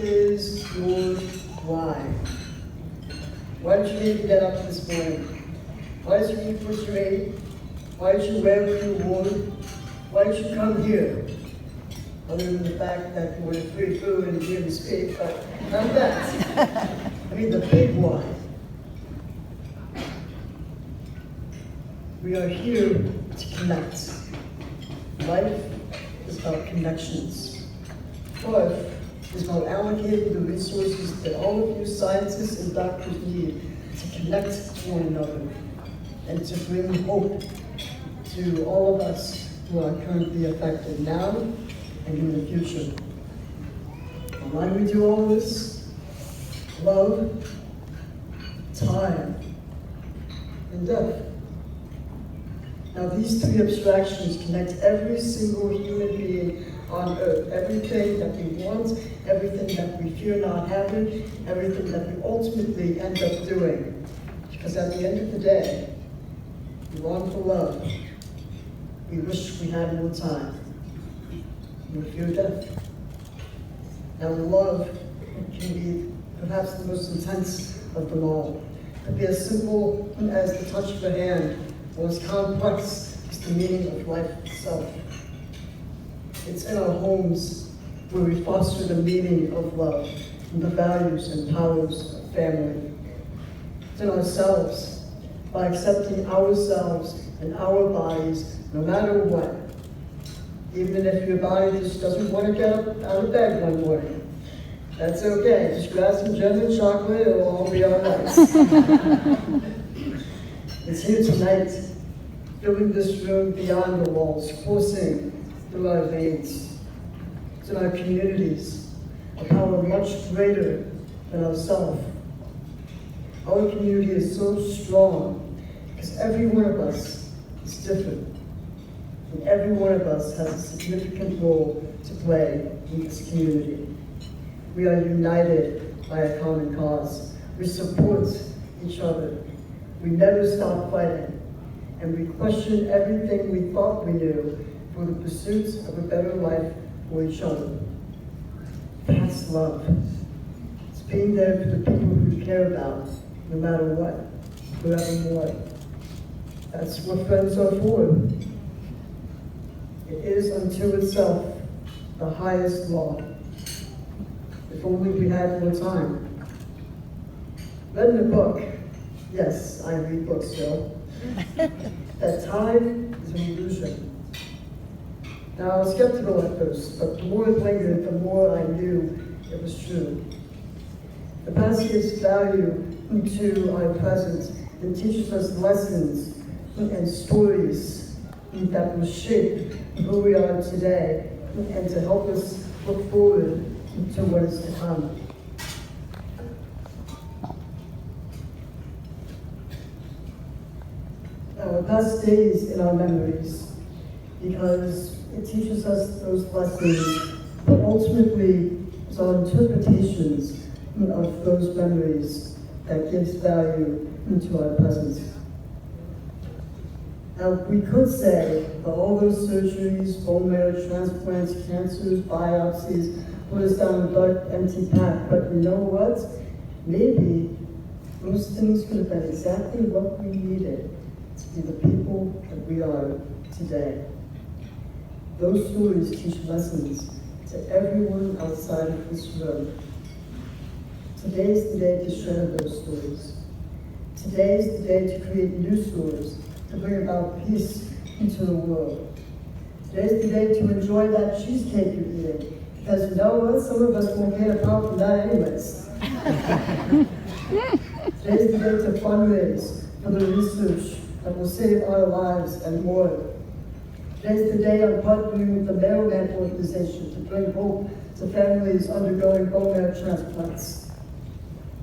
is your why? Why did you need to get up this morning? Why did you eat what you ate? Why did you wear what you wore? Why did you come here? Other than the fact that you wanted free food and you didn't speak, but not that. I mean, the big why. We are here to connect. Life is about connections. Life is about allocating the resources that all of you scientists and doctors need to connect to one another and to bring hope to all of us who are currently affected now and in the future. And why do we do all this? Love, time, and death. Now these three abstractions connect every single human being on earth. Everything that we want, everything that we fear not having, everything that we ultimately end up doing. Because at the end of the day, we long for love. We wish we had more time. We fear death. Now love can be perhaps the most intense of them all. It could be as simple as the touch of a hand, or as complex as the meaning of life itself. It's in our homes where we foster the meaning of love and the values and powers of family. It's in ourselves, by accepting ourselves and our bodies no matter what. Even if your body just doesn't want to get up out of bed one morning. That's okay, just grab some German chocolate, it'll all be all right. It's here tonight, filling this room beyond the walls, coursing through our veins. It's in our communities, a power much greater than ourselves. Our community is so strong because every one of us is different. And every one of us has a significant role to play in this community. We are united by a common cause. We support each other. We never stop fighting, and we question everything we thought we knew for the pursuit of a better life for each other. That's love. It's being there for the people who you care about, no matter what, forevermore. That's what friends are for. It is unto itself the highest law. If only we had more time. Read in a book, yes, I read books still, that time is an illusion. Now, I was skeptical at first, but the more it lingered, the more I knew it was true. The past gives value to our present and teaches us lessons and stories that will shape who we are today and to help us look forward to what is to come. Our past stays in our memories because it teaches us those lessons, but ultimately it's our interpretations of those memories that gives value to our present. Now, we could say that all those surgeries, bone marrow transplants, cancers, biopsies, put us down a dark, empty path, but you know what? Maybe those things could have been exactly what we needed to be the people that we are today. Those stories teach lessons to everyone outside of this room. Today is the day to share those stories. Today is the day to create new stories, to bring about peace into the world. Today is the day to enjoy that cheesecake you're eating, because you know what? Some of us won't get a pound from that anyways. Today is the day to fundraise for the research that will save our lives and more. Today is the day I'm partnering with the Mailman organization to bring hope to families undergoing bone marrow transplants.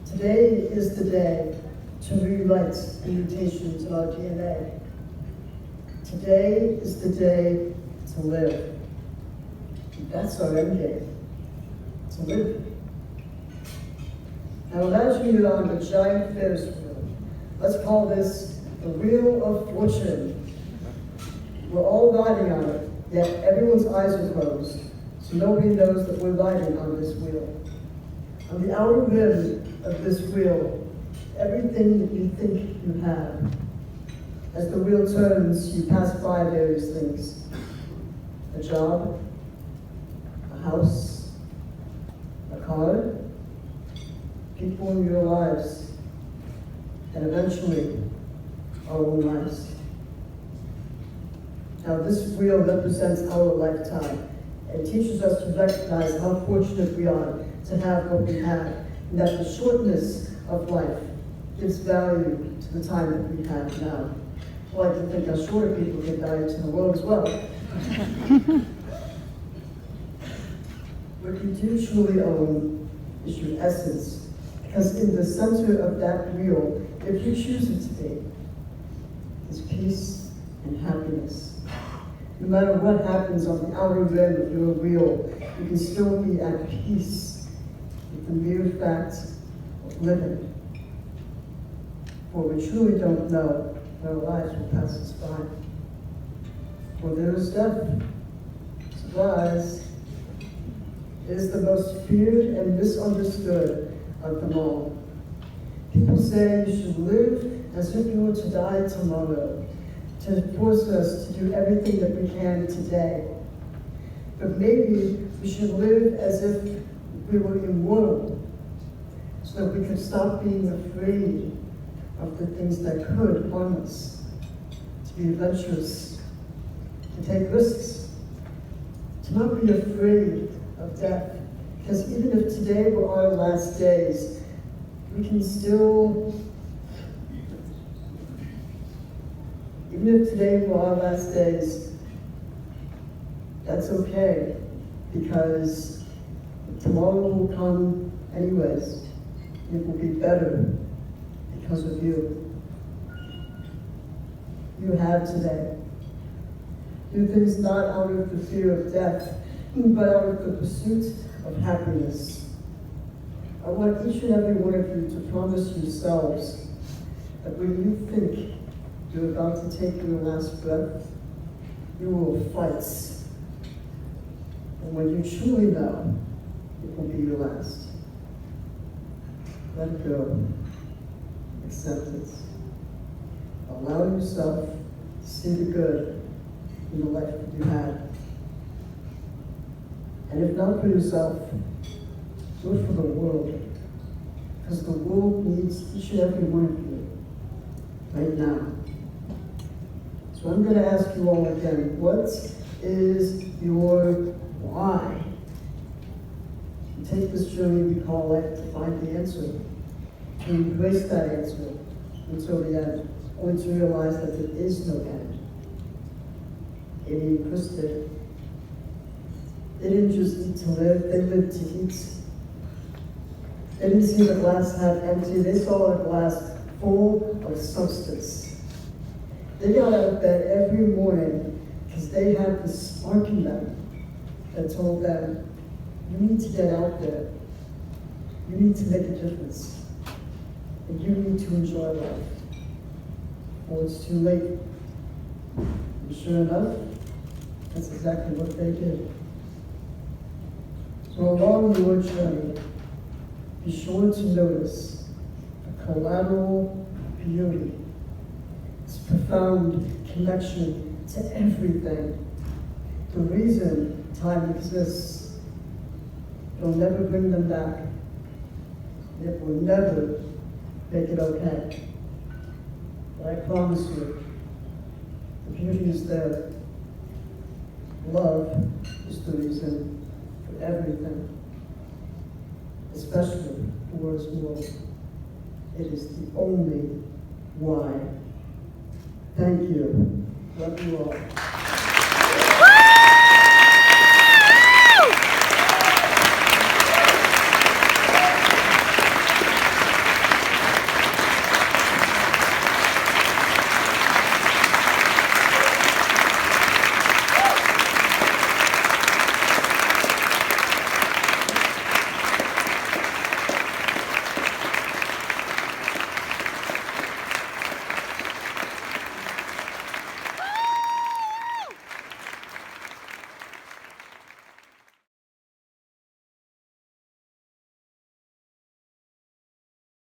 Today is the day to rewrite the mutations in our DNA. Today is the day to live. And that's our end game, to live. Now imagine you're on a giant Ferris wheel. Let's call this the Wheel of Fortune. We're all riding on it, yet everyone's eyes are closed, so nobody knows that we're riding on this wheel. On the outer rim of this wheel, everything that you think you have. As the wheel turns, you pass by various things. A job, a house, a car, people in your lives, and eventually, our own lives. Now, this wheel represents our lifetime and teaches us to recognize how fortunate we are to have what we have, and that the shortness of life gives value to the time that we have now. I like to think how shorter people give value to the world as well. What you do truly own is your essence, because in the center of that wheel, if you choose it to be, is peace and happiness. No matter what happens on the outer rim of your wheel, you can still be at peace with the mere fact of living. For we truly don't know when our lives will pass us by. For there is death. Surprise! It is the most feared and misunderstood of them all. People say you should live as if you were to die tomorrow, to force us to do everything that we can today. But maybe we should live as if we were immortal, so that we could stop being afraid of the things that could harm us, to be adventurous, to take risks, to not be afraid of death. Because even if today were our last days, we can still, even if today were our last days, that's okay, because tomorrow will come anyways. It will be better because of you. You have today. Do things not out of the fear of death, but out of the pursuit of happiness. I want each and every one of you to promise yourselves that when you think you're about to take your last breath, you will fight. And when you truly know, it will be your last. Let it go. Accept it. Allow yourself to see the good in the life that you had. And if not for yourself, do it for the world. Because the world needs each and every one of you right now. So I'm going to ask you all again, what is your why? You take this journey we call life to find the answer, to embrace that answer until the end, only to realize that there is no end. Amy and Chris did. They didn't just eat to live, they lived to eat. They didn't see the glass half empty, they saw the glass full of substance. They got out of bed every morning because they had the spark in them that told them, you need to get out there. You need to make a difference. And you need to enjoy life. Or it's too late. And sure enough, that's exactly what they did. So along your journey, be sure to notice the collateral beauty, its profound connection to everything. The reason time exists, it'll never bring them back. It will never make it okay. But I promise you, the beauty is there. Love is the reason for everything, especially towards war. It is the only why. Thank you. Love you all.